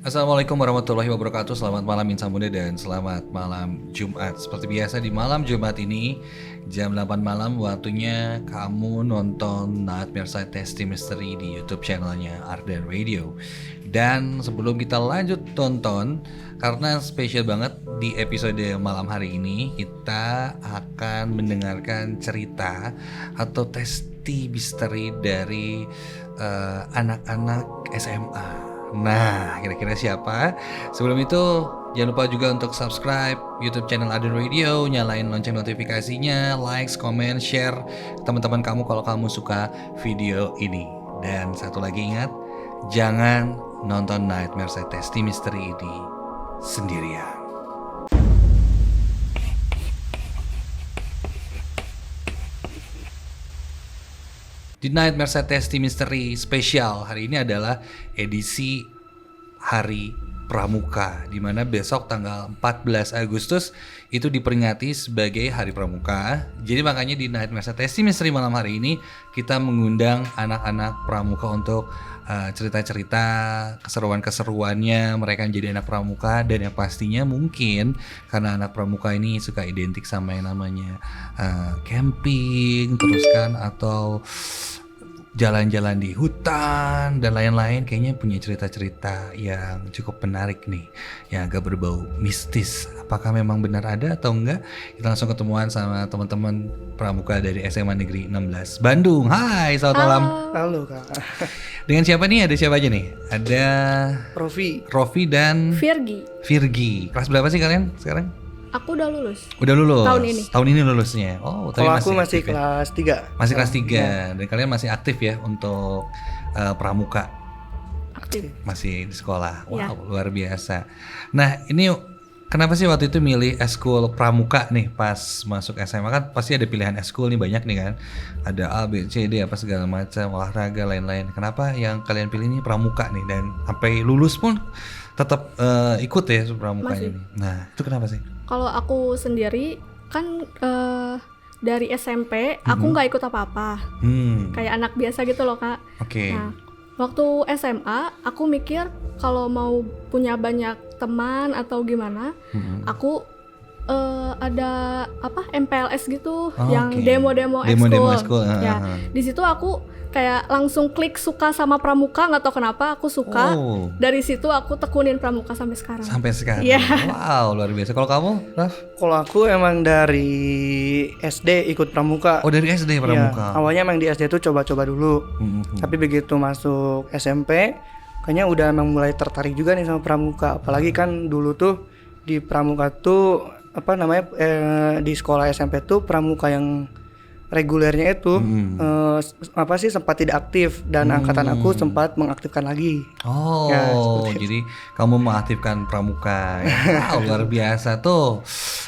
Assalamualaikum warahmatullahi wabarakatuh. Selamat malam Insan Muda dan selamat malam Jumat. Seperti biasa di malam Jumat ini jam 8 malam waktunya kamu nonton Nightmare Side Testy Mystery di YouTube channelnya Ardan Radio. Dan sebelum kita lanjut tonton, karena spesial banget di episode malam hari ini kita akan mendengarkan cerita atau testy misteri dari anak-anak SMA. Nah, kira-kira siapa? Sebelum itu, jangan lupa juga untuk subscribe YouTube channel Ardan Radio, nyalain lonceng notifikasinya, likes, comment, share ke teman-teman kamu kalau kamu suka video ini. Dan satu lagi ingat, jangan nonton Nightmare Side Testy Mystery ini sendirian. Di Nightmare Side Testy Mystery spesial hari ini adalah edisi Hari Pramuka, di mana besok tanggal 14 Agustus itu diperingati sebagai Hari Pramuka. Jadi makanya di Nightmare Side Testy Mystery malam hari ini kita mengundang anak-anak pramuka untuk cerita-cerita keseruan-keseruannya mereka menjadi anak pramuka, dan yang pastinya mungkin karena anak pramuka ini suka identik sama yang namanya camping terus kan, atau jalan-jalan di hutan dan lain-lain, kayaknya punya cerita-cerita yang cukup menarik nih, yang agak berbau mistis. Apakah memang benar ada atau enggak? Kita langsung ketemuan sama teman-teman pramuka dari SMA Negeri 16 Bandung. Hai, selamat malam. Halo Kak. Dengan siapa nih? Ada siapa aja nih? Ada Rofi dan Virgi. Kelas berapa sih kalian sekarang? Aku udah lulus. Udah lulus. Tahun Tahun ini. ini lulusnya. Oh, tapi Kalau aku masih aktif ya? kelas 3. Masih kelas 3 dan kalian masih aktif ya untuk pramuka. Aktif. Masih di sekolah. Wow, Ya. luar biasa. Nah, ini kenapa sih waktu itu milih eskul pramuka nih pas masuk SMA? Kan pasti ada pilihan eskul nih, banyak nih kan. Ada A, B, C, D apa segala macam, olahraga lain-lain. Kenapa yang kalian pilih ini pramuka nih, dan sampai lulus pun tetap ikut ya pramuka Masih. ini. Nah, itu kenapa sih? Kalau aku sendiri kan dari SMP aku nggak ikut apa-apa. Kayak anak biasa gitu loh, Kak. Oke. Nah, waktu SMA aku mikir kalau mau punya banyak teman atau gimana, aku ada apa MPLS gitu, yang oke. demo-demo Demo-demo ekskul. ekskul, Ya, di situ aku kayak langsung klik suka sama pramuka, nggak tahu kenapa aku suka. Oh. Dari situ aku tekunin pramuka sampai sekarang. Sampai sekarang. Iya. Wow, luar biasa. Kalau kamu, Raf? Kalau aku emang dari SD ikut pramuka. Oh, dari SD pramuka. Iya, awalnya emang di SD tuh coba-coba dulu. Mhm. Tapi begitu masuk SMP, kayaknya udah emang mulai tertarik juga nih sama pramuka. Apalagi kan dulu tuh di pramuka tuh apa namanya di sekolah SMP tuh pramuka yang regulernya itu apa sih sempat tidak aktif, dan angkatan aku sempat mengaktifkan lagi. Oh, Ya, seperti itu. jadi kamu mengaktifkan pramuka. Ya. Wow, luar biasa tuh.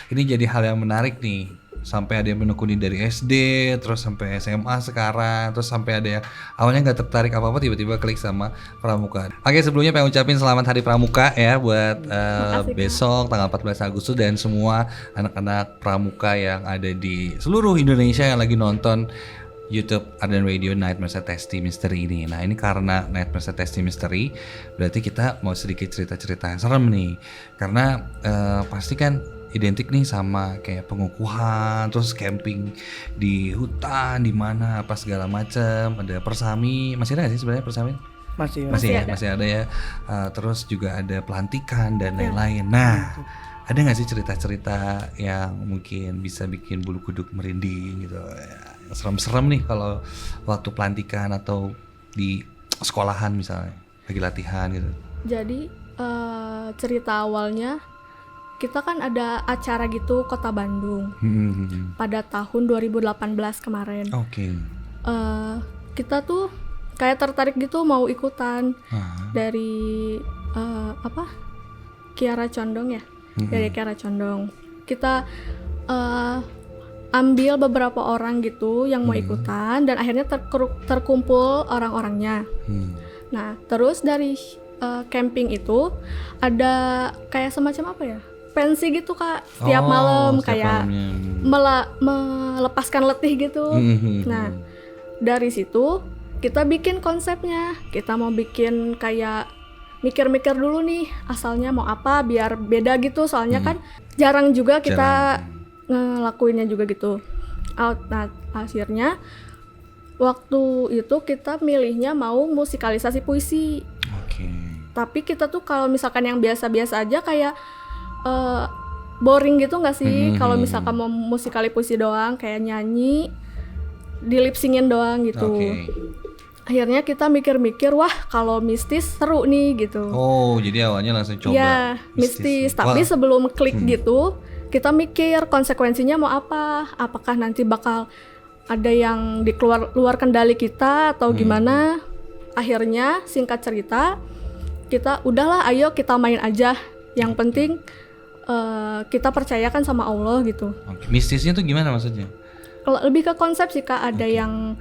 Ini jadi hal yang menarik nih. Sampai ada yang menekuni dari SD, terus sampai SMA sekarang, terus sampai ada yang awalnya nggak tertarik apa-apa, tiba-tiba klik sama pramuka. Oke, sebelumnya pengen ucapin selamat Hari Pramuka ya buat Makasih, Kak. besok tanggal 14 Agustus dan semua anak-anak pramuka yang ada di seluruh Indonesia yang lagi nonton YouTube Ardan Radio Nightmare Side Testy Mystery ini. Nah, ini karena Nightmare Side Testy Mystery, berarti kita mau sedikit cerita-cerita yang serem nih. Karena pasti kan identik nih sama kayak pengukuhan, terus camping di hutan, di mana apa segala macam. Ada persami, masih ada nggak sih sebenarnya persami? Masih. Masih ada ya. Terus juga ada pelantikan dan lain-lain. Nah, ada nggak sih cerita-cerita yang mungkin bisa bikin bulu kuduk merinding gitu? Ya, yang serem-serem nih kalau waktu pelantikan atau di sekolahan misalnya lagi latihan gitu. Jadi cerita awalnya kita kan ada acara gitu Kota Bandung pada tahun 2018 kemarin. Oke. Kita tuh kayak tertarik gitu mau ikutan dari apa Kiara Condong ya, dari Kiara Condong. Kita ambil beberapa orang gitu yang mau ikutan, dan akhirnya terkumpul orang-orangnya. Nah, terus dari camping itu ada kayak semacam apa ya? Pensi gitu, Kak. Setiap malam setiap kayak malamnya. melepaskan letih gitu. Nah, dari situ kita bikin konsepnya. Kita mau bikin kayak mikir-mikir dulu nih asalnya mau apa biar beda gitu, soalnya kan jarang juga kita ngelakuinnya juga gitu. Nah akhirnya waktu itu kita milihnya mau musikalisasi puisi. Oke. Tapi kita tuh kalau misalkan yang biasa-biasa aja kayak boring gitu nggak sih? Kalau misalkan mau musikali puisi doang kayak nyanyi, di lip singin doang gitu. Oke. Akhirnya kita mikir-mikir, wah kalau mistis seru nih gitu. Oh, jadi awalnya langsung coba Ya, mistis. Tapi Wah, sebelum klik gitu, kita mikir konsekuensinya mau apa? Apakah nanti bakal ada yang di luar kendali kita atau gimana? Akhirnya singkat cerita, kita udahlah ayo kita main aja. Yang penting kita percayakan sama Allah gitu. oke. Mistisnya tuh gimana maksudnya? Kalau lebih ke konsep sih Kak, ada yang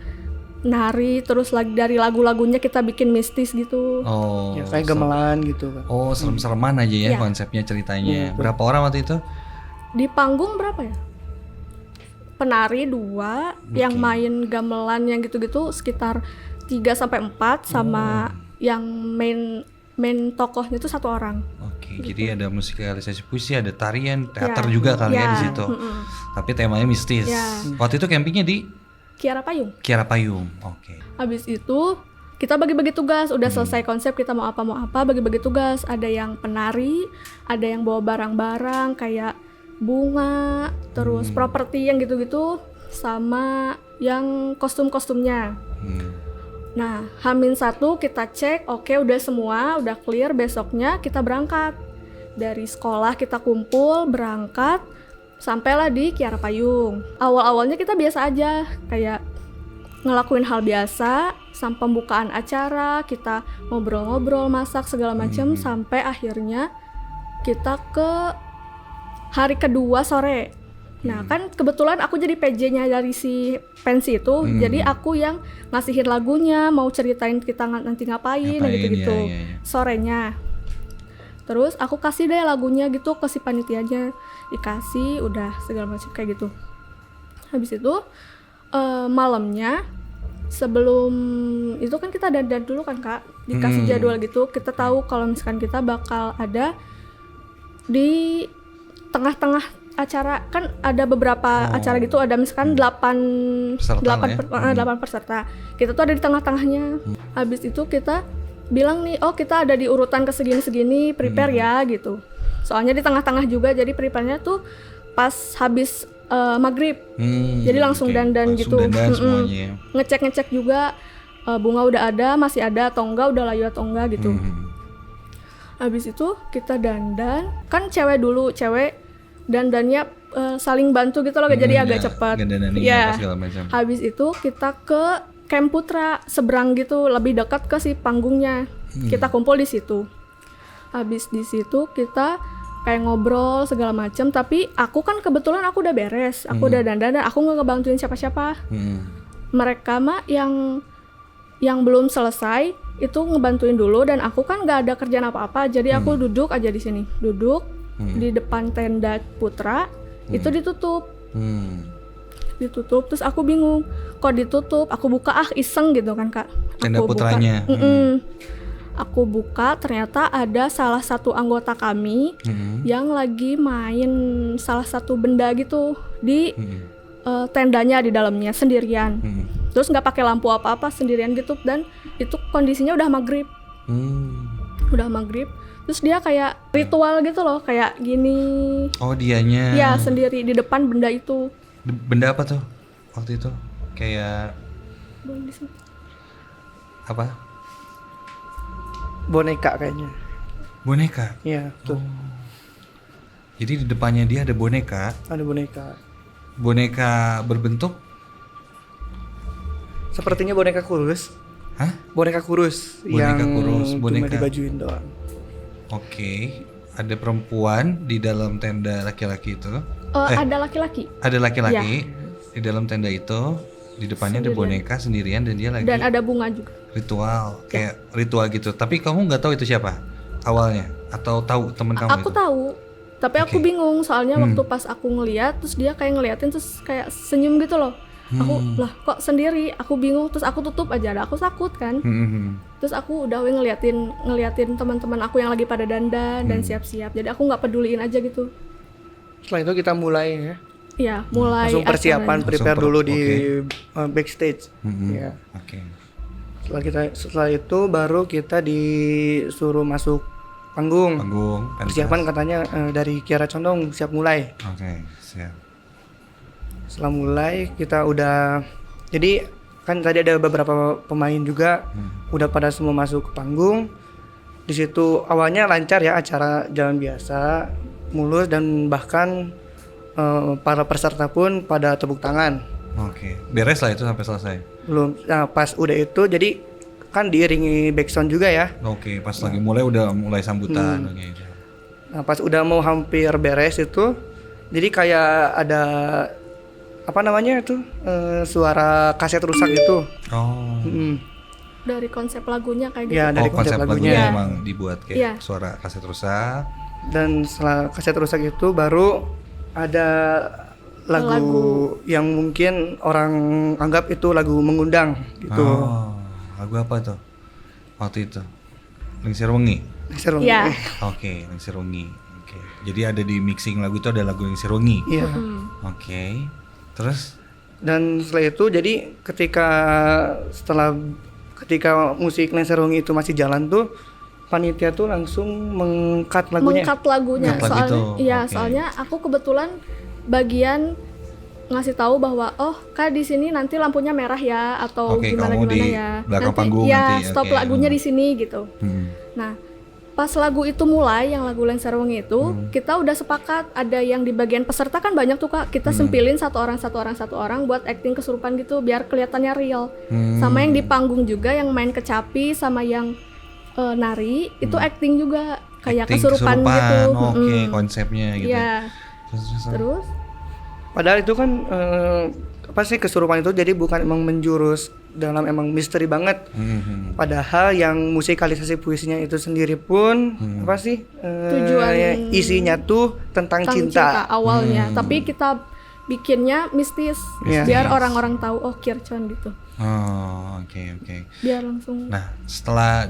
nari terus lagi dari lagu-lagunya kita bikin mistis gitu. Oh, Ya kayak gamelan gitu kan. Oh, serem-sereman aja ya Iya. konsepnya ceritanya. Berapa orang waktu itu? Di panggung berapa ya? Penari 2, yang main gamelan yang gitu-gitu sekitar 3 sampai 4 sama yang main tokohnya itu 1 orang. Oke, jadi ada musikalisasi puisi, ada tarian, teater Ya. juga kali ya Ya, di situ. Tapi temanya mistis. Ya. Waktu itu campingnya di Kiara Payung. Kiara Payung. Oke. Habis itu kita bagi-bagi tugas, udah selesai konsep kita mau apa, bagi-bagi tugas. Ada yang penari, ada yang bawa barang-barang kayak bunga, terus properti yang gitu-gitu, sama yang kostum-kostumnya. Nah, H-1 kita cek, oke udah semua, udah clear, besoknya kita berangkat. Dari sekolah kita kumpul, berangkat, sampailah di Kiara Payung. Awal-awalnya kita biasa aja, kayak ngelakuin hal biasa, sampai pembukaan acara, kita ngobrol-ngobrol, masak, segala macam, sampai akhirnya kita ke hari kedua sore. Nah kan kebetulan aku jadi PJ-nya dari si pensi itu, jadi aku yang ngasihin lagunya, mau ceritain kita nanti ngapain gitu-gitu, ya. sorenya. Terus aku kasih deh lagunya gitu ke si panitianya, dikasih, udah segala macam kayak gitu. Habis itu malamnya sebelum itu kan kita dandan dulu kan Kak, dikasih jadwal gitu, kita tahu kalau misalkan kita bakal ada di tengah-tengah acara, kan ada beberapa acara gitu, ada misalkan 8 peserta. Kita tuh ada di tengah-tengahnya. Habis itu kita bilang nih, oh kita ada di urutan ke segini-segini, prepare ya gitu. Soalnya di tengah-tengah juga, jadi prepare-nya tuh pas habis maghrib. Jadi langsung dandan gitu. Dandan semuanya. Ngecek-ngecek juga bunga udah ada, masih ada atau enggak, udah layu atau enggak gitu. Habis itu kita dandan, kan cewek dulu, cewek dandannya saling bantu gitu loh, jadi agak cepat. Ya. Segala macam. Habis itu kita ke Camp Putra, seberang gitu, lebih dekat ke si panggungnya. Kita kumpul di situ. Habis di situ kita kayak ngobrol segala macam, tapi aku kan kebetulan aku udah beres, aku udah dandan, dan aku nggak ngebantuin siapa-siapa. Mereka mah yang belum selesai itu ngebantuin dulu, dan aku kan nggak ada kerjaan apa-apa, jadi aku duduk aja di sini, duduk di depan tenda Putra. Itu ditutup. Ditutup, terus aku bingung kok ditutup, aku buka iseng gitu kan Kak, Tenda aku putranya. Aku buka, ternyata ada salah satu anggota kami yang lagi main salah satu benda gitu di tendanya, di dalamnya sendirian. Terus nggak pakai lampu apa-apa, sendirian gitu, dan itu kondisinya udah maghrib. Udah maghrib, terus dia kayak ritual gitu loh, kayak gini. Oh, dianya. Ya, sendiri di depan benda itu. Benda apa tuh waktu itu? Kayak Boleh di sini. apa? Boneka kayaknya. Boneka. Iya, tuh. Jadi di depannya dia ada boneka. Ada boneka. Boneka berbentuk. Sepertinya boneka kurus. Hah? Boneka kurus Boneka yang kurus, cuma boneka. dibajuin doang. Oke. Ada perempuan di dalam tenda laki-laki itu. Ada laki-laki Ada laki-laki di dalam tenda itu. Di depannya ada boneka sendirian dan dia lagi dan ada bunga juga. ritual, kayak ritual gitu. Tapi kamu nggak tahu itu siapa awalnya, atau tahu teman kamu Aku itu? tahu, tapi aku Oke. bingung soalnya waktu pas aku ngeliat, terus dia kayak ngeliatin terus kayak senyum gitu loh. Aku lah kok sendiri, aku bingung, terus aku tutup aja, aku takut kan. Terus aku udah ngeliatin teman-teman aku yang lagi pada dandan dan siap-siap, jadi aku nggak peduliin aja gitu. Setelah itu kita mulai ya. Iya, mulai Langsung persiapan, acaranya. prepare dulu di Oke. backstage. Ya. Oke. Setelah itu baru kita disuruh masuk panggung. Panggung. Persiapan katanya dari Kiara Condong siap mulai. Oke, siap. Setelah mulai kita udah, jadi kan tadi ada beberapa pemain juga udah pada semua masuk ke panggung. Di situ awalnya lancar ya, acara jalan biasa, mulus, dan bahkan para peserta pun pada tepuk tangan. Oke. Beres lah itu sampai selesai. Belum, nah pas udah itu jadi kan diiringi backsound juga ya. Oke, pas lagi udah mulai sambutan. Oke. Nah pas udah mau hampir beres itu, jadi kayak ada apa namanya itu suara kaset rusak gitu. Oh. Dari konsep lagunya kayak gitu. Ya dari konsep lagunya Iya. emang dibuat kayak Iya. suara kaset rusak. Dan setelah kaset rusak itu baru ada lagu yang mungkin orang anggap itu lagu mengundang gitu. Oh, lagu apa tuh? Waktu itu. Lingsir Wengi. Seru. Iya. Oke, Lingsir Wengi. Oke. Jadi ada di mixing lagu itu ada lagu Lingsir Wengi. Iya. Oke. Terus Dan setelah itu jadi ketika musik Lenser Wengi itu masih jalan tuh, panitia tuh langsung meng-cut lagunya. Meng-cut lagunya. Cut lagu Soalnya itu. iya, Oke. soalnya aku kebetulan bagian ngasih tahu bahwa Kak di sini nanti lampunya merah ya atau Oke, gimana kamu di ya. belakang panggung ya, nanti, stop oke. lagunya di sini gitu. Nah, pas lagu itu mulai, yang lagu Lenser Wengi itu, kita udah sepakat ada yang di bagian peserta kan banyak tuh Kak. Kita sempilin satu orang buat acting kesurupan gitu biar kelihatannya real. Sama yang di panggung juga yang main kecapi sama yang nari itu acting juga kayak acting kesurupan gitu. Oke, konsepnya gitu. Iya. Terus Padahal itu kan apa sih kesurupan itu jadi bukan emang menjurus dalam emang misteri banget. Padahal yang musikalisasi puisinya itu sendiri pun apa sih Tujuan- isinya tuh tentang cinta. awalnya, tapi kita bikinnya mistis Iya. biar orang-orang tahu Kircon gitu. Oh, oke. Biar langsung Nah, setelah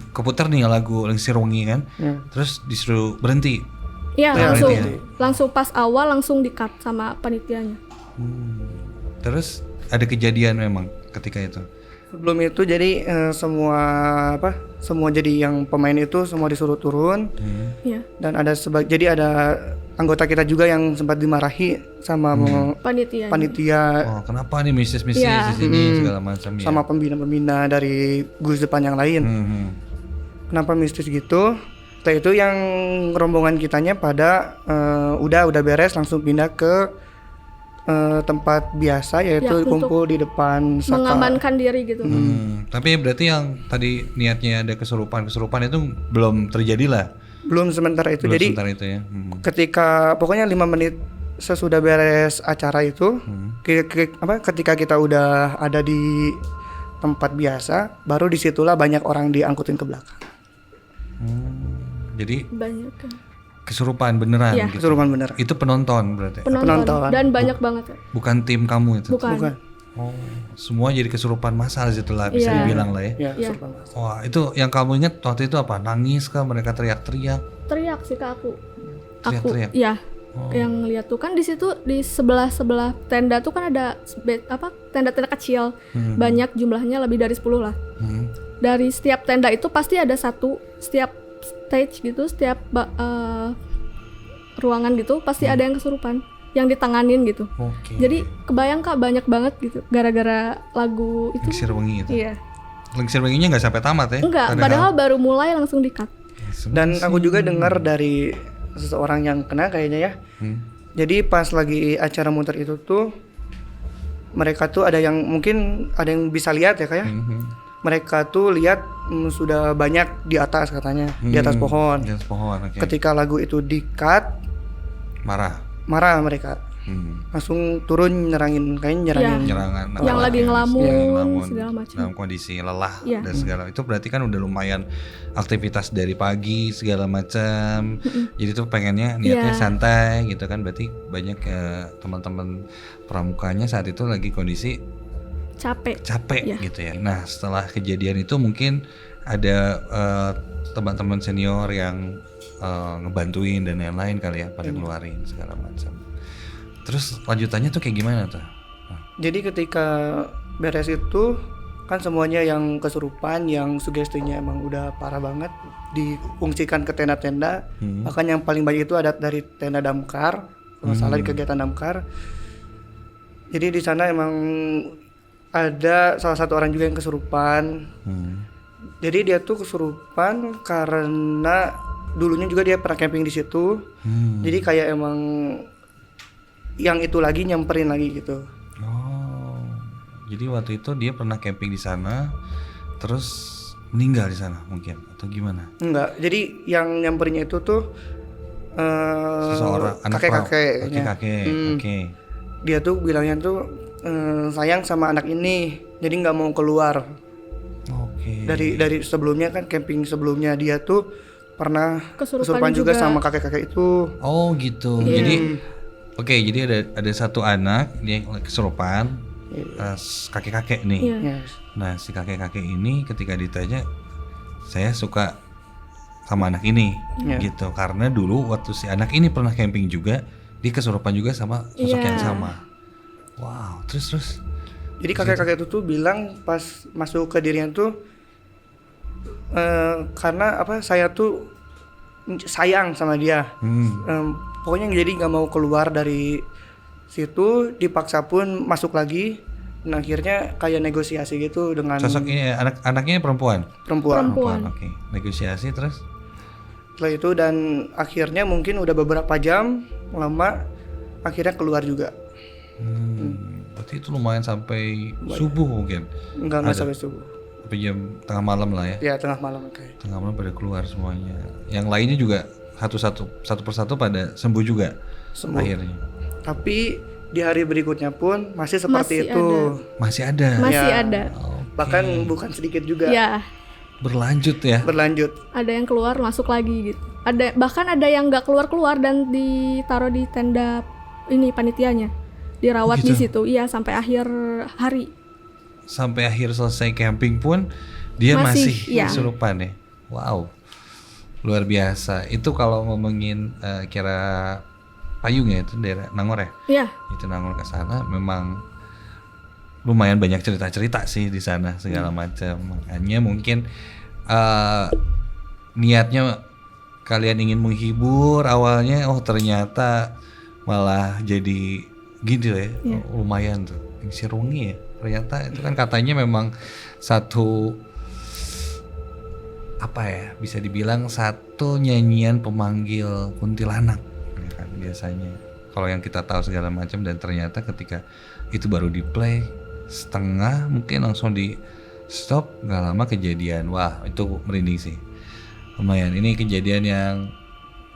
keputar nih lagu Lingsir Wengi kan, terus disuruh berhenti. Iya, Ya, langsung berarti. langsung pas awal langsung di-cut sama panitianya. Terus ada kejadian memang ketika itu. Sebelum itu jadi semua jadi yang pemain itu semua disuruh turun. Iya. Dan jadi ada anggota kita juga yang sempat dimarahi sama Panitianya. panitia Oh, kenapa nih mistis-mistis Iya. di sini segala macam ya? sama pembina-pembina dari gus depan yang lain. Kenapa mistis gitu? Setelah itu yang rombongan kitanya pada udah beres langsung pindah ke tempat biasa yaitu Ya, untuk kumpul di depan Saka. mengamankan diri gitu. Tapi berarti yang tadi niatnya ada kesurupan itu belum terjadi lah. Belum sementara itu. Belum Jadi sebentar itu ya. ketika pokoknya 5 menit sesudah beres acara itu, ketika kita udah ada di tempat biasa, baru disitulah banyak orang diangkutin ke belakang. Jadi Banyak kan. kesurupan beneran Iya. gitu. Kesurupan bener. Itu penonton berarti. Penonton. Dan banyak banget ya. Bukan tim kamu itu. Bukan. Oh, semua jadi kesurupan massal setelah bisa Iya. dibilang lah ya. Ya, Iya. kesurupan massal. Wah, itu yang kamu ingat waktu itu apa? Nangis kah? Mereka teriak-teriak? Teriak sih ke aku. Teriak-teriak? Iya. Yang lihat tuh kan di situ di sebelah tenda tuh kan ada tenda-tenda kecil. Banyak jumlahnya lebih dari 10 lah. Dari setiap tenda itu pasti ada setiap stage gitu, setiap ruangan gitu pasti ada yang kesurupan, yang ditanganin gitu. Oke. Jadi kebayang Kak banyak banget gitu gara-gara lagu itu. Lingsir Wengi itu. Iya. Lingsir Wenginya nggak sampai tamat ya? Enggak, padahal baru mulai langsung di-cut. Dan aku juga dengar dari seseorang yang kena kayaknya ya. Jadi pas lagi acara muter itu tuh mereka tuh ada yang mungkin ada yang bisa lihat ya kayak. Mereka tuh lihat sudah banyak di atas katanya, di atas pohon. Di atas pohon, oke. Ketika lagu itu di-cut, Marah. marah mereka. langsung turun nyerangin, kayaknya nyerangin. Penyerangan Yang lagi ngelamun, ngelamun segala macam. dalam kondisi lelah Iya. dan segala itu berarti kan udah lumayan aktivitas dari pagi segala macam. Jadi tuh pengennya niatnya Iya. santai gitu kan, berarti banyak teman-teman pramukanya saat itu lagi kondisi Capek. capek Iya. gitu ya. Nah setelah kejadian itu mungkin ada teman-teman senior yang ngebantuin dan lain-lain kali ya pada ngeluarin segala macam. Terus lanjutannya tuh kayak gimana tuh? Jadi ketika beres itu kan semuanya yang kesurupan, yang sugestinya emang udah parah banget diungsikan ke tenda-tenda. Bahkan yang paling banyak itu ada dari tenda damkar, kalau salah di kegiatan damkar. Jadi di sana emang ada salah satu orang juga yang kesurupan. Jadi dia tuh kesurupan karena dulunya juga dia pernah camping di situ. Jadi kayak emang yang itu lagi nyamperin lagi gitu. Oh, jadi waktu itu dia pernah camping di sana, terus meninggal di sana mungkin atau gimana? Enggak, jadi yang nyamperin itu tuh Seseorang anak kakek-kakeknya. kakek. Oke. Dia tuh bilangnya tuh sayang sama anak ini, jadi nggak mau keluar. Oke. Dari sebelumnya kan camping sebelumnya dia tuh pernah Kesurupan juga juga. sama kakek-kakek itu. Oh gitu. Jadi oke, jadi ada satu anak dia kesurupan kakek-kakek nih. Iya. Ya, Nah si kakek-kakek ini ketika ditanya, saya suka sama anak ini gitu karena dulu waktu si anak ini pernah camping juga dia kesurupan juga sama sosok Iya. yang sama. Wow, terus Jadi kakek-kakek itu tuh bilang pas masuk ke dirinya tuh karena apa saya tuh sayang sama dia. Pokoknya jadi nggak mau keluar dari situ, dipaksa pun masuk lagi. Dan akhirnya kayak negosiasi gitu dengan sosok ini anaknya perempuan. perempuan. Oke, negosiasi terus. Setelah itu dan akhirnya mungkin udah beberapa jam lama akhirnya keluar juga. Berarti itu lumayan sampai subuh mungkin. Enggak sampai subuh. Sampai jam tengah malam lah ya. Ya tengah malam kayak. Tengah malam pada keluar semuanya. Yang lainnya juga satu persatu pada sembuh juga. Sembuh. Akhirnya. Tapi di hari berikutnya pun masih seperti Masih itu. Masih ada. Masih Ya. ada. Bahkan bukan sedikit juga. Ya, Berlanjut ya. Berlanjut. ada yang keluar masuk lagi gitu. Bahkan ada yang nggak keluar dan ditaruh di tenda ini panitianya. Dirawat gitu? di situ. Iya, sampai akhir hari. Sampai akhir selesai camping pun dia masih iya. kesurupan ya. Wow. Luar biasa. Itu kalau ngomongin kira Payung ya, itu daerah Nangor ya. Iya. Itu Nangor ke sana memang lumayan banyak cerita-cerita sih di sana segala macam. Makanya mungkin niatnya kalian ingin menghibur awalnya, oh ternyata malah jadi gitu ya. Lumayan tuh. Si Rungi ya. Ternyata itu kan katanya memang satu apa ya, bisa dibilang satu nyanyian pemanggil kuntilanak ya kan biasanya kalau yang kita tahu segala macam, dan ternyata ketika itu baru di play setengah mungkin langsung di stop, nggak lama kejadian. Wah itu merinding sih, lumayan. Ini kejadian yang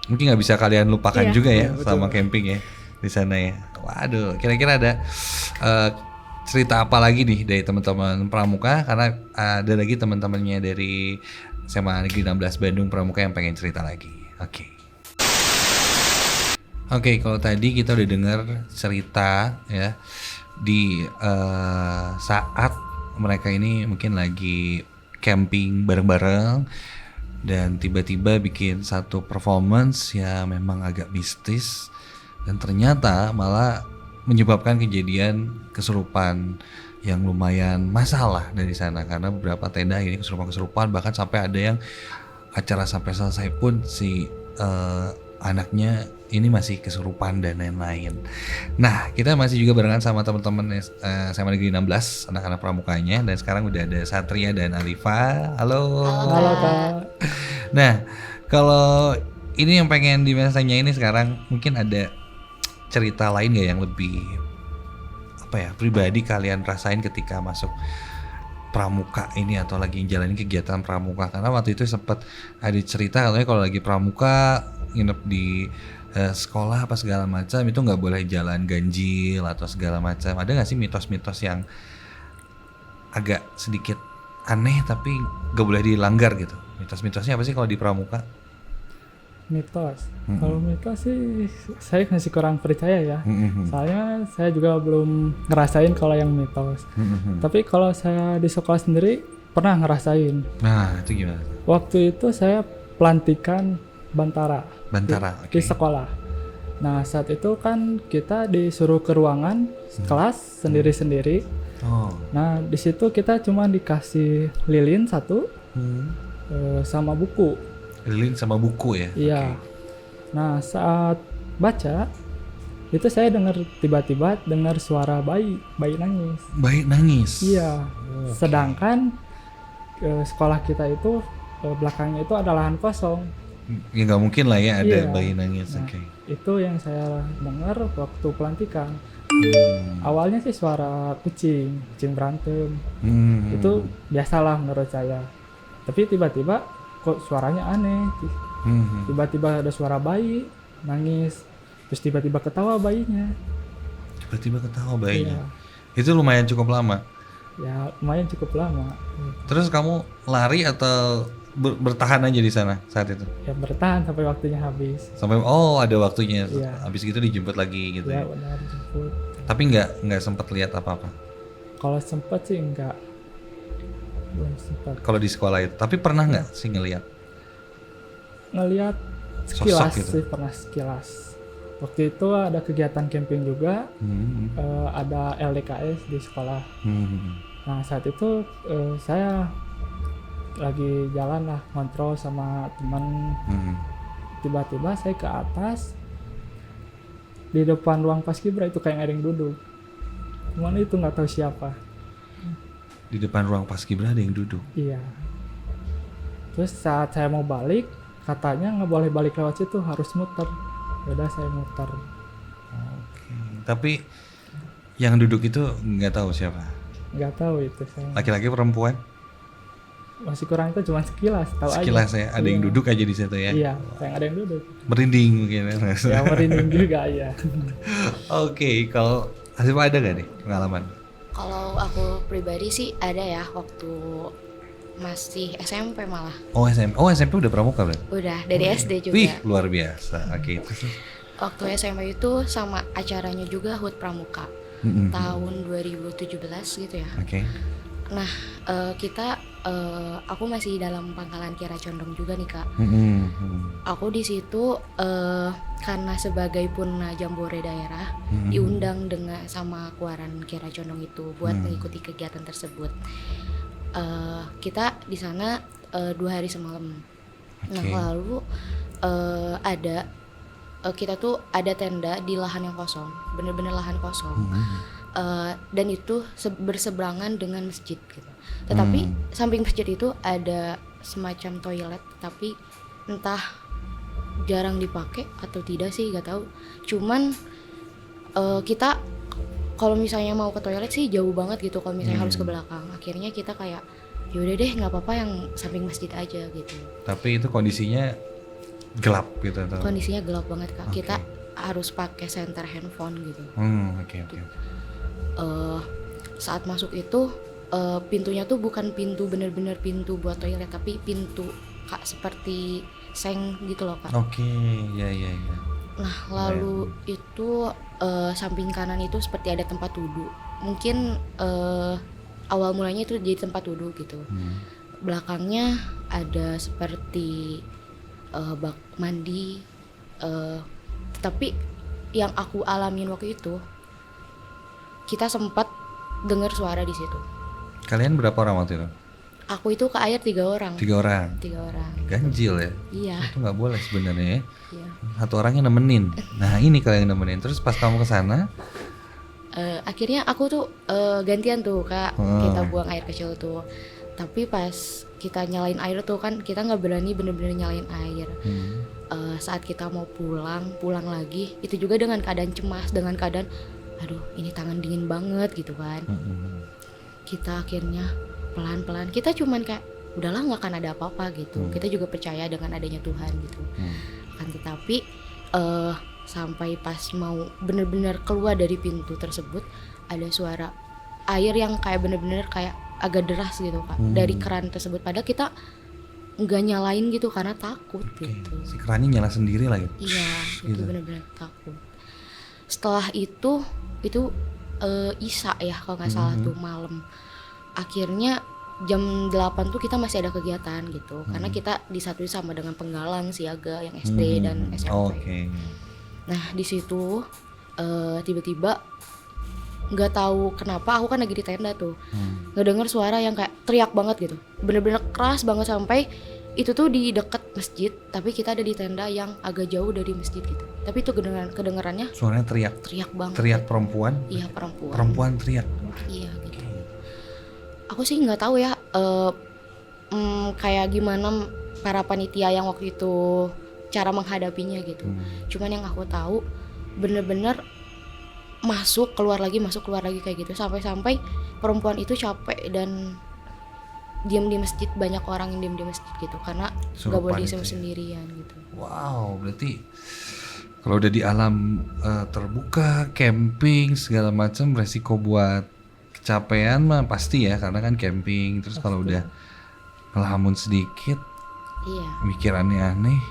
mungkin nggak bisa kalian lupakan juga ya selama camping ya di sana ya. Waduh, kira-kira ada cerita apa lagi nih dari teman-teman pramuka, karena ada lagi teman-temannya dari SMA Negeri 16 Bandung Pramuka yang pengen cerita lagi. Oke, kalau tadi kita udah dengar cerita ya di saat mereka ini mungkin lagi camping bareng-bareng dan tiba-tiba bikin satu performance ya memang agak mistis dan ternyata malah menyebabkan kejadian kesurupan yang lumayan masalah dari sana, karena beberapa tenda ini kesurupan, bahkan sampai ada yang acara sampai selesai pun si anaknya ini masih kesurupan dan lain-lain. Nah, kita masih juga barengan sama teman-teman SMA Negeri 16 anak-anak pramukanya, dan sekarang udah ada Satria dan Alifa. Halo. Halo Kak. Nah, kalau ini yang pengen tanya ini sekarang, mungkin ada cerita lain gak yang lebih apa ya, pribadi kalian rasain ketika masuk pramuka ini atau lagi jalanin kegiatan pramuka? Karena waktu itu sempat ada cerita katanya kalau lagi pramuka nginep di sekolah apa segala macam itu nggak boleh jalan ganjil atau segala macam. Ada nggak sih mitos-mitos yang agak sedikit aneh tapi nggak boleh dilanggar gitu? Mitos-mitosnya apa sih kalau di pramuka? Mitos. Kalau mitos sih saya masih kurang percaya ya. Soalnya saya juga belum ngerasain kalau yang mitos. Tapi kalau saya di sekolah sendiri pernah ngerasain. Nah itu gimana? Waktu itu saya pelantikan Bantara oke. di sekolah. Nah saat itu kan kita disuruh ke ruangan kelas sendiri-sendiri. Oh. Nah di situ kita cuma dikasih lilin satu sama buku. Lilin sama buku ya? Iya. Nah saat baca itu saya tiba-tiba dengar suara bayi nangis. Bayi nangis? Iya. Sedangkan sekolah kita itu belakangnya itu ada lahan kosong. Ya nggak mungkin lah ya ada Iya. bayi nangis. Nah, Oke. itu yang saya dengar waktu pelantikan. Awalnya sih suara kucing berantem. Itu biasalah menurut saya. Tapi tiba-tiba kok suaranya aneh. Tiba-tiba ada suara bayi nangis. Terus tiba-tiba ketawa bayinya. Tiba-tiba ketawa bayinya. Iya. Itu lumayan cukup lama. Ya lumayan cukup lama. Terus kamu lari atau bertahan aja di sana saat itu? Ya bertahan sampai waktunya habis. Sampai ada waktunya. Iya. Habis gitu dijemput lagi gitu ya. Ya benar jemput. Tapi nggak sempat lihat apa-apa. Kalau sempat sih enggak. Belum sempat. Kalau di sekolah itu. Tapi pernah nggak sih ngelihat? Ngelihat Sosok sekilas gitu? sih, pernah sekilas. Waktu itu ada kegiatan camping juga, ada LDKS di sekolah. Nah saat itu saya lagi jalan lah ngontrol sama teman. Tiba-tiba saya ke atas di depan ruang paskibra itu kayak ada yang duduk. Cuman itu nggak tahu siapa. Di depan ruang paskibra ada yang duduk. Iya. Terus saat saya mau balik, katanya nggak boleh balik lewat situ, harus muter. Yaudah saya muter. Oke. Tapi yang duduk itu nggak tahu siapa. Nggak tahu itu saya. Laki-laki perempuan? Masih kurang itu cuma sekilas, tahu aja. Sekilas ya. Ada yang Iya. duduk aja di situ ya. Iya, kayak ada yang duduk. Merinding mungkin ya. Ya merinding juga ya. Oke, kalau Hasif ada gak nih pengalaman? Kalau aku pribadi sih ada ya, waktu masih SMP malah. SMP udah pramuka berarti? Udah dari SD juga. Wih, luar biasa. Oke, terus. Waktu SMP itu sama acaranya juga HUT Pramuka. Tahun 2017 gitu ya. Oke. Nah, aku masih dalam pangkalan Kiara Condong juga nih Kak. Aku di situ karena sebagai purna jambore daerah diundang sama Kuaran Kiara Condong itu buat mengikuti kegiatan tersebut. Kita di sana 2 hari semalam. Nah lalu kita tuh ada tenda di lahan yang kosong, bener-bener lahan kosong. Dan itu berseberangan dengan masjid gitu. Tetapi samping masjid itu ada semacam toilet, tapi entah jarang dipakai atau tidak sih, gak tahu. Cuman kita kalau misalnya mau ke toilet sih jauh banget gitu. Kalau misalnya harus ke belakang, akhirnya kita kayak yaudah deh nggak apa-apa yang samping masjid aja gitu. Tapi itu kondisinya gelap gitu atau? Kondisinya gelap banget Kak. Kita harus pakai senter handphone gitu. Oke. Saat masuk itu pintunya tuh bukan pintu bener-bener pintu buat toilet, tapi pintu Kak seperti seng gitu loh Kak. Oke, ya. Nah lalu itu samping kanan itu seperti ada tempat wudhu. Mungkin awal mulanya itu jadi tempat wudhu gitu. Belakangnya ada seperti bak mandi. Tapi yang aku alamin waktu itu, kita sempat dengar suara di situ. Kalian berapa orang waktu itu? Aku itu ke air 3 orang. 3 orang. 3 orang. Ganjil ya? Iya. Itu nggak boleh sebenarnya ya. Iya. Satu orangnya nemenin. Nah ini kalian yang nemenin. Terus pas kamu ke sana, Akhirnya aku tuh gantian tuh Kak, kita buang air kecil tuh. Tapi pas kita nyalain air tuh kan kita nggak berani bener-bener nyalain air. Saat kita mau pulang lagi, itu juga dengan keadaan cemas, dengan keadaan aduh ini tangan dingin banget gitu kan. Kita akhirnya pelan-pelan, kita cuman kayak udahlah nggak akan ada apa-apa gitu. Kita juga percaya dengan adanya Tuhan gitu. Kan tetapi Sampai pas mau bener-bener keluar dari pintu tersebut ada suara air yang kayak bener-bener kayak agak deras gitu Kak, dari keran tersebut. Padahal kita nggak nyalain gitu karena takut gitu. Si kerannya nyala sendiri lagi. Iya, itu bener-bener takut. Setelah itu Isya ya kalau nggak salah tuh malam. Akhirnya jam 8 tuh kita masih ada kegiatan gitu. Karena kita disatuin sama dengan penggalang siaga yang SD dan SMP. Oke. Nah di situ tiba-tiba nggak tahu kenapa aku kan lagi di tenda tuh, ngedenger suara yang kayak teriak banget gitu, bener-bener keras banget sampai itu tuh di dekat masjid, tapi kita ada di tenda yang agak jauh dari masjid gitu. Tapi itu kedengerannya Suaranya teriak. teriak banget. Teriak perempuan. Iya perempuan. Perempuan teriak. Iya gitu. Aku sih nggak tahu ya kayak gimana para panitia yang waktu itu cara menghadapinya gitu. Cuman yang aku tahu bener-bener masuk keluar lagi kayak gitu sampai perempuan itu capek dan diam di masjid, banyak orang yang diam di masjid gitu karena nggak boleh Surupan itu ya? sendirian gitu. Wow, berarti kalau udah di alam terbuka, camping segala macam, resiko buat kecapean mah pasti ya, karena kan camping. Terus kalau udah ngelamun sedikit, Iya, mikir aneh-aneh,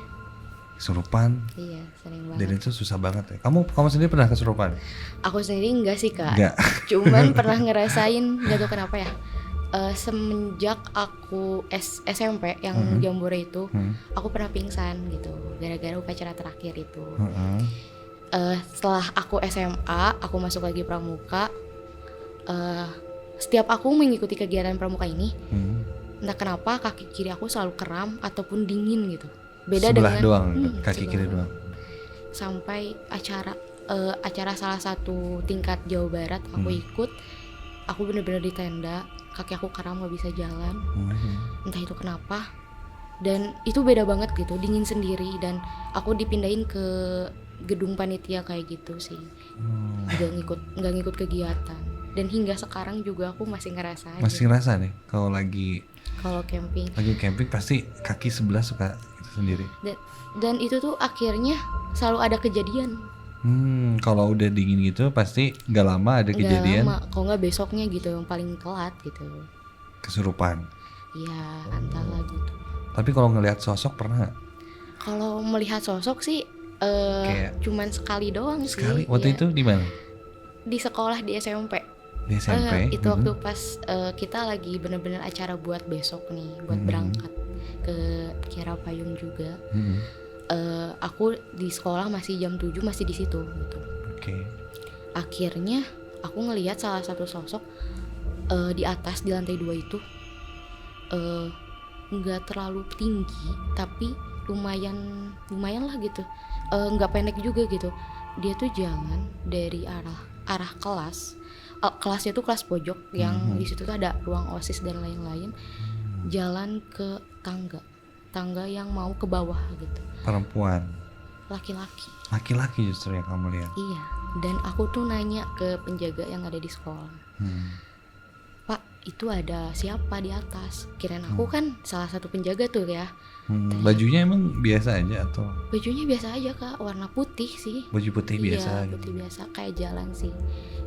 kesurupan, iya sering banget. dan itu susah banget ya. Kamu sendiri pernah kesurupan? Aku sendiri enggak sih Kak. Enggak. Cuman pernah ngerasain, nggak tahu kenapa ya. Semenjak aku SMP yang Jambore itu, aku pernah pingsan gitu gara-gara upacara terakhir itu. Setelah aku SMA, aku masuk lagi pramuka. Setiap aku mengikuti kegiatan pramuka ini, entah kenapa kaki kiri aku selalu kram ataupun dingin gitu. Beda Sebelah dengan doang, kaki sebelah kiri doang. Sampai acara salah satu tingkat Jawa Barat aku ikut, aku bener-bener di tenda, kaki aku kram gak bisa jalan, entah itu kenapa. Dan itu beda banget gitu, dingin sendiri, dan aku dipindahin ke gedung panitia kayak gitu sih. Nggak ngikut kegiatan, dan hingga sekarang juga aku masih ngerasa aja. Masih ngerasa nih kalau lagi Camping pasti kaki sebelah suka gitu sendiri. dan itu tuh akhirnya selalu ada kejadian. Kalau udah dingin gitu pasti nggak lama ada kejadian. Nggak lama, kalau nggak besoknya gitu yang paling telat gitu. Kesurupan. Iya, antara gitu. Tapi kalau ngelihat sosok pernah nggak? Kalau melihat sosok sih Kayak cuman sekali doang sekali. sih. Waktu Iya. itu di mana? Di sekolah di SMP. Di SMP. Itu waktu pas kita lagi bener-bener acara buat besok nih, buat berangkat ke Kiara Payung juga. Aku di sekolah masih jam 7 masih di situ gitu. Oke. Akhirnya aku ngelihat salah satu sosok di atas di lantai 2 itu nggak terlalu tinggi tapi lumayan lah gitu, nggak pendek juga gitu. Dia tuh jalan dari arah kelas, kelasnya tuh kelas pojok yang di situ tuh ada ruang OSIS dan lain-lain, jalan ke tangga yang mau ke bawah gitu. Perempuan. Laki-laki justru yang kamu lihat. Iya, dan aku tuh nanya ke penjaga yang ada di sekolah, Pak, itu ada siapa di atas? Kirain aku kan salah satu penjaga tuh ya. Bajunya emang biasa aja atau? Bajunya biasa aja Kak, warna putih sih. Baju putih biasa. Iya, putih biasa kayak jalan sih.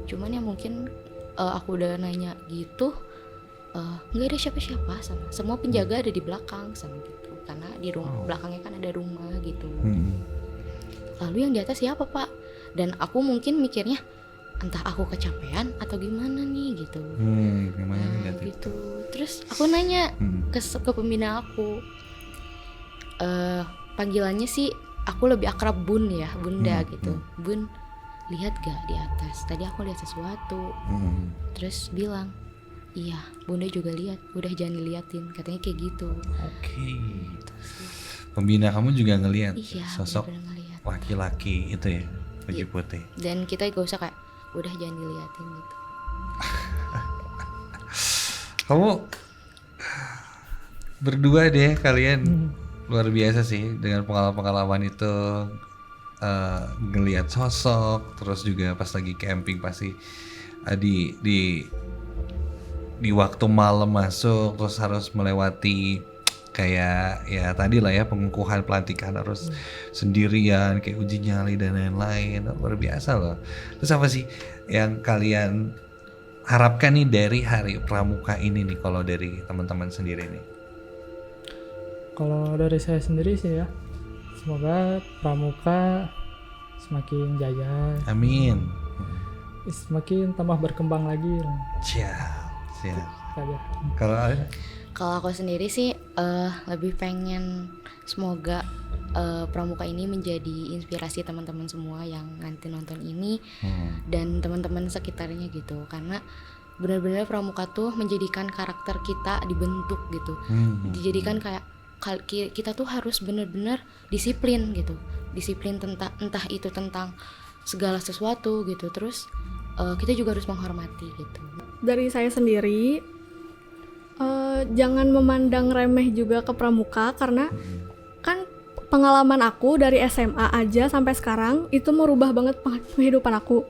Cuman ya mungkin aku udah nanya gitu, nggak ada siapa-siapa sama. Semua penjaga ada di belakang sama gitu. Karena di rumah belakangnya kan ada rumah gitu. Lalu yang di atas siapa Pak? Dan aku mungkin mikirnya entah aku kecapean atau gimana nih gitu. Gimana Gitu. Terus aku nanya ke pembina aku, panggilannya sih aku lebih akrab Bun ya, Bunda gitu. Bun, lihat gak di atas? Tadi aku lihat sesuatu. Terus bilang, iya, Bunda juga lihat. Udah jangan diliatin, katanya kayak gitu. Oke. Pembina kamu juga ngelihat Iya, sosok bener-bener ngeliat. laki-laki itu ya, baju Iya. putih. Dan kita gak usah kayak udah jangan diliatin gitu. Kamu berdua deh kalian luar biasa sih dengan pengalaman itu, ngelihat sosok, terus juga pas lagi camping pasti di waktu malam masuk terus harus melewati kayak ya tadi lah ya, pengukuhan pelantikan harus sendirian, kayak uji nyali dan lain-lain, luar biasa loh. Terus apa sih yang kalian harapkan nih dari hari pramuka ini nih, kalau dari teman-teman sendiri nih? Kalau dari saya sendiri sih ya, semoga pramuka semakin jaya, Amin. semakin tambah berkembang lagi lah. Siap. Saja. Kalau Kalau aku sendiri sih lebih pengen semoga pramuka ini menjadi inspirasi teman-teman semua yang nanti nonton ini dan teman-teman sekitarnya gitu, karena benar-benar pramuka tuh menjadikan karakter kita dibentuk gitu, dijadikan kayak kita tuh harus benar-benar disiplin gitu, disiplin tentang entah itu tentang segala sesuatu gitu, terus kita juga harus menghormati gitu. Dari saya sendiri, jangan memandang remeh juga ke pramuka, karena kan pengalaman aku dari SMA aja sampai sekarang itu merubah banget kehidupan aku.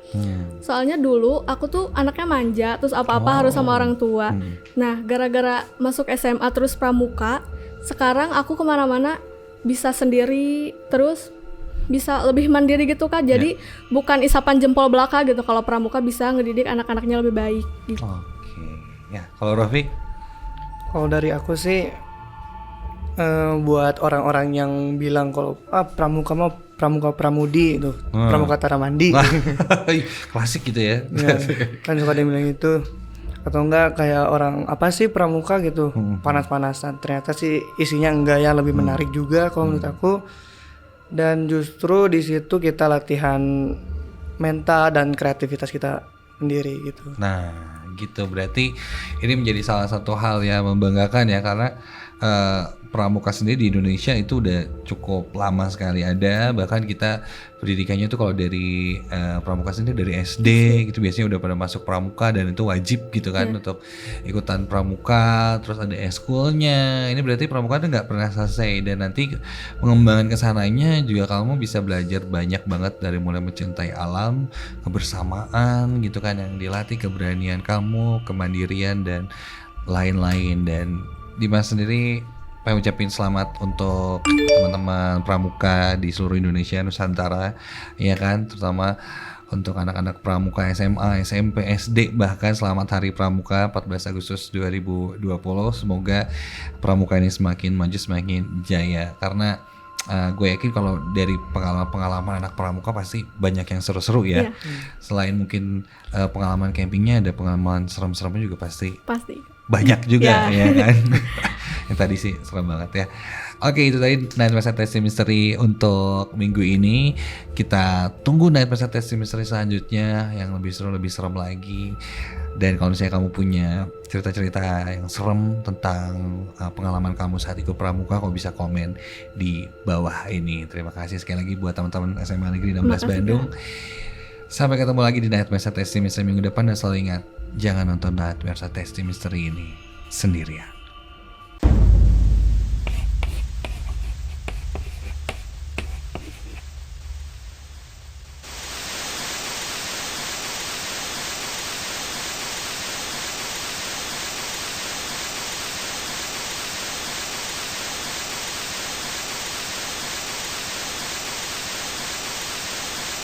Soalnya dulu aku tuh anaknya manja, terus apa-apa harus sama orang tua. Nah, gara-gara masuk SMA terus pramuka, sekarang aku kemana-mana bisa sendiri, terus bisa lebih mandiri gitu Kak. Jadi bukan isapan jempol belaka gitu kalau pramuka bisa ngedidik anak-anaknya lebih baik gitu. Oke. Ya, kalau Rofi? Kalau dari aku sih buat orang-orang yang bilang kalau pramuka mah pramuka pramudi itu, pramuka taramandi. Klasik gitu ya. Ya, kan suka ada yang bilang itu, atau enggak kayak orang apa sih pramuka gitu, panas-panasan. Ternyata sih isinya enggak, ya lebih menarik juga kalau menurut aku. Dan justru di situ kita latihan mental dan kreativitas kita sendiri gitu. Nah, gitu. Berarti ini menjadi salah satu hal yang membanggakan ya, karena pramuka sendiri di Indonesia itu udah cukup lama sekali ada. Bahkan kita pendidikannya tuh kalau dari pramuka sendiri dari SD gitu biasanya udah pada masuk pramuka, dan itu wajib gitu kan untuk ikutan pramuka. Terus ada eskulnya. Ini berarti pramuka tuh nggak pernah selesai, dan nanti pengembangan kesananya juga kamu bisa belajar banyak banget, dari mulai mencintai alam, kebersamaan gitu kan yang dilatih, keberanian kamu, kemandirian dan lain-lain. Dan Dimas sendiri pengen ucapin selamat untuk teman-teman pramuka di seluruh Indonesia, Nusantara, ya kan, terutama untuk anak-anak pramuka SMA, SMP, SD, bahkan selamat Hari Pramuka 14 Agustus 2020. Semoga pramuka ini semakin maju, semakin jaya, karena gue yakin kalau dari pengalaman anak pramuka pasti banyak yang seru-seru ya. Selain mungkin pengalaman campingnya, ada pengalaman serem-seremnya juga pasti banyak juga ya kan. Yang tadi sih serem banget ya. Oke, itu tadi Night Mesa Testing Mystery untuk minggu ini. Kita tunggu Night Mesa Testing Mystery selanjutnya yang lebih seru, lebih serem lagi. Dan kalau misalnya kamu punya cerita-cerita yang serem tentang pengalaman kamu saat ikut pramuka, kamu bisa komen di bawah ini. Terima kasih sekali lagi buat teman-teman SMA Negeri 16 Bandung. Sampai ketemu lagi di Night Mesa Testing Mystery minggu depan, dan selalu ingat, jangan nonton Night Mesa Testing Mystery ini sendirian.